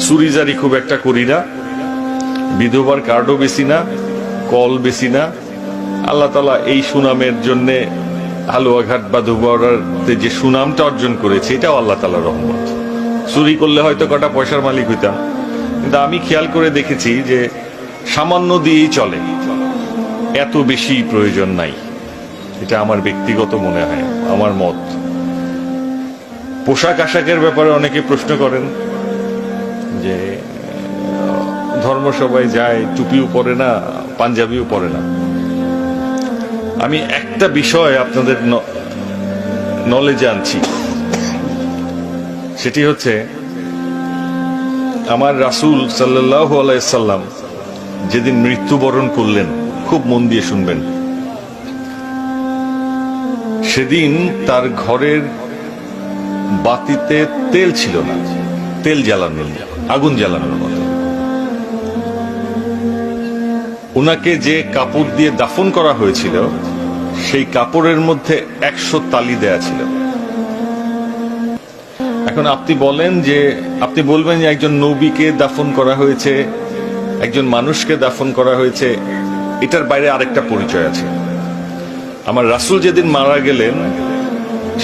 চুরিজারি খুব একটা করি না, বিধবার কার্ডও বেশি না, কল বেশি না। আল্লাহ তাআলা এই সুনামের জন্যে হালুয়াঘাট বা দুবরাতে যে সুনামটা অর্জন করেছে এটাও আল্লাহ তাআলার রহমত। চুরি করলে হয়তো কটা পয়সার মালিক হইতাম, কিন্তু আমি খেয়াল করে দেখেছি যে সামান্য দিয়েই চলে, এত বেশি প্রয়োজন নাই। এটা আমার ব্যক্তিগত মনে হয়, আমার মত। পোশাক আশাকের ব্যাপারে অনেকে প্রশ্ন করেন যে ধর্মসভায় যায়, টুপিও পরে না, পাঞ্জাবিও পরে না। আমি একটা বিষয় আপনাদের নলেজে আনছি, সেটি হচ্ছে আমার রাসূল সাল্লাল্লাহু আলাইহি সাল্লাম যেদিন মৃত্যুবরণ করলেন, খুব মন দিয়ে শুনবেন, সেদিন তার ঘরের বাতিতে তেল ছিল না, তেল জ্বালানো, আগুন জ্বালানোর মতো। ওনাকে যে কাপড় দিয়ে দাফন করা হয়েছিল সেই কাপড়ের মধ্যে 100 তালি দেয়া ছিল। এখন আপনি বলেন যে, আপনি বলবেন যে একজন নবীকে দাফন করা হয়েছে, একজন মানুষকে দাফন করা হয়েছে, এটার বাইরে আরেকটা পরিচয় আছে। আমার রাসূল যেদিন মারা গেলেন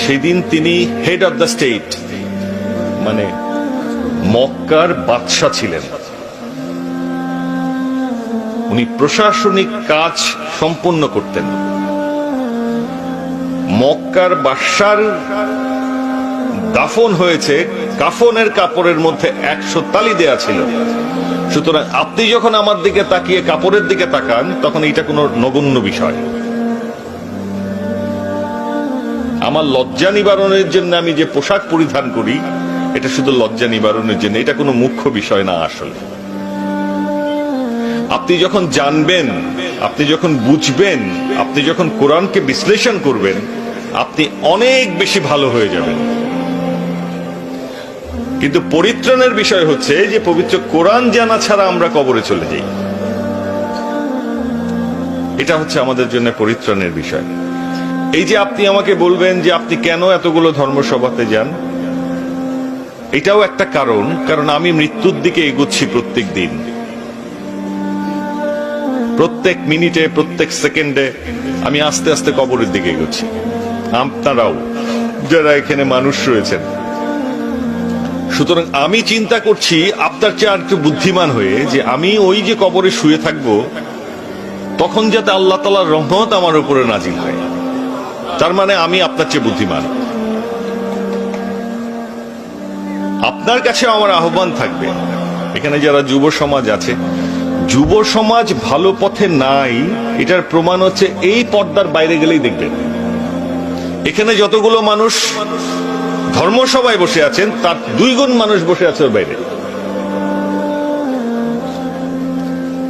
সেদিন তিনি হেড অফ দ্য স্টেট, মানে মক্কার বাদশা ছিলেন। উনি প্রশাসনিক কাজ সম্পন্ন করতেন। মক্কার বাদশার দাফন হয়েছে, কাফনের কাপড়ের মধ্যে 100 তালি দেয়া ছিল। সুতরাং আপনি যখন আমার দিকে তাকিয়ে কাপড়ের দিকে তাকান, তখন এটা কোনো নগণ্য বিষয়। আমার লজ্জা নিবারণের জন্য আমি যে পোশাক পরিধান করি, এটা শুধু লজ্জা নিবারণের জন্য, এটা কোনো মুখ্য বিষয় না আসলে। আপনি যখন জানবেন, আপনি যখন বুঝবেন, আপনি যখন কোরআনকে বিশ্লেষণ করবেন, আপনি অনেক বেশি ভালো হয়ে যাবেন। কিন্তু পরিত্রাণের বিষয় হচ্ছে যে পবিত্র কোরআন জানা ছাড়া আমরা কবরে চলে যাই। এটা হচ্ছে আমাদের জন্য পরিত্রাণের বিষয়। এই যে আপনি আমাকে বলবেন যে আপনি কেন এতগুলো ধর্মসভাতে যান, এটাও একটা কারণ। কারণ আমি মৃত্যুর দিকে এগোচ্ছি প্রত্যেক দিন, প্রত্যেক মিনিটে, প্রত্যেক সেকেন্ডে আমি আস্তে আস্তে কবরের দিকে এগোচ্ছি। আপনারাও যারা এখানে মানুষ রয়েছেন, সুতরাং আমি চিন্তা করছি আপনার চেয়ে আর একটু বুদ্ধিমান হয়ে, যে আমি ওই যে কবরে শুয়ে থাকবো, তখন যাতে আল্লাহ তাআলার রহমত আমার উপরে নাজিল হয়। তার মানে আমি আপনার চেয়ে বুদ্ধিমান। আপনার কাছে আমার আহ্বান থাকবে, এখানে যারা যুব সমাজ আছে, যুব সমাজ ভালো পথে নাই, এটার প্রমাণ হচ্ছে এই পর্দার বাইরে গেলেই দেখবেন। এখানে যতগুলো মানুষ ধর্মসভায় বসে আছেন, তার 2 গুণ মানুষ বসে আছে ওর বাইরে।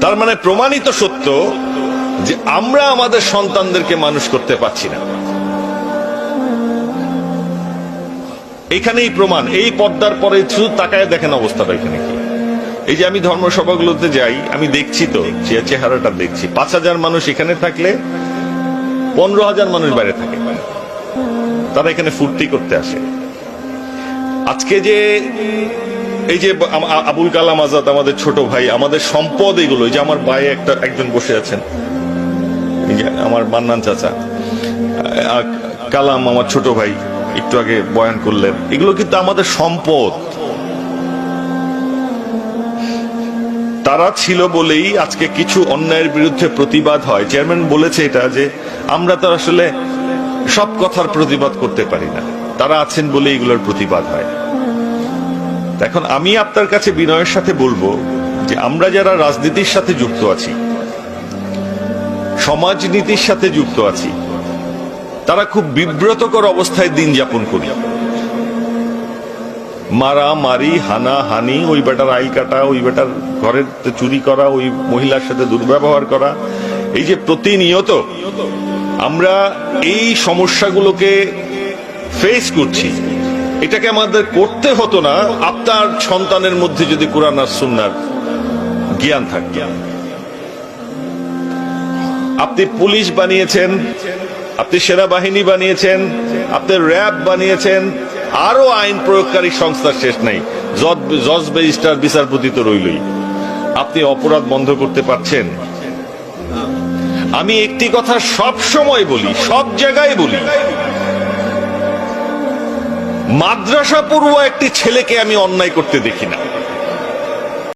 তার মানে প্রমাণিত সত্য যে আমরা আমাদের সন্তানদেরকে মানুষ করতে পারছি না। এখানেই প্রমাণ। এই পর্দার পরে শুধু তাকায় দেখেন অবস্থাটা এখানে কি। এই যে আমি ধর্মসভাগুলোতে যাই, আমি দেখছি তো চেহারাটা দেখছি। 5,000 মানুষ এখানে থাকলে 15,000 মানুষ বাইরে থাকে, তারা এখানে ফুর্তি করতে আসে। আজকে যে এই যে আবুল কালাম আজাদ আমাদের ছোট ভাই, আমাদের সম্পদ এগুলো, যে আমার ভাই একজন বসে আছেন, আমার মান্নান চাচা, কালাম আমার ছোট ভাই একটু আগে বয়ান করলেন, এগুলো কিন্তু আমাদের সম্পদ। তারা ছিল বলেই আজকে কিছু অন্যায়ের বিরুদ্ধে প্রতিবাদ হয়। চেয়ারম্যান বলেছে এটা, যে আমরা তো আসলে সব কথার প্রতিবাদ করতে পারি না, তারা আছেন বলে এগুলোর প্রতিবাদ হয়। এখন আমি আপনার কাছে বিনয়ের সাথে বলবো যে আমরা যারা রাজনীতির সাথে যুক্ত আছি, সমাজনীতির সাথে যুক্ত আছি, তারা খুব বিব্রতকর অবস্থায় দিন যাপন করি। মারামারি, হানাহানি, ওই বেটার আইল কাটা, ওই বেটার ঘরের চুরি করা, ওই মহিলার সাথে দুর্ব্যবহার করা, এই যে প্রতিনিয়ত আমরা এই সমস্যাগুলোকে ফেস করছি, এটাকে আমাদের করতে হতো না আপনার সন্তানের মধ্যে যদি কোরআন আর সুন্নাহর জ্ঞান থাকে। আপনি পুলিশ বানিয়েছেন, আপনি সেনাবাহিনী বানিয়েছেন, আপনি র্যাব বানিয়েছেন, আরো আইন প্রয়োগকারী সংস্থার শেষ নাই। জজ রেজিস্ট্রার বিচারপতি তো রইলই, আপনি অপরাধ বন্ধ করতে পারছেন? আমি একটি কথা সব সময় বলি, সব জায়গায় বলি, মাদ্রাসা পড়ুয়া একটি ছেলেকে আমি অন্যায় করতে দেখি না।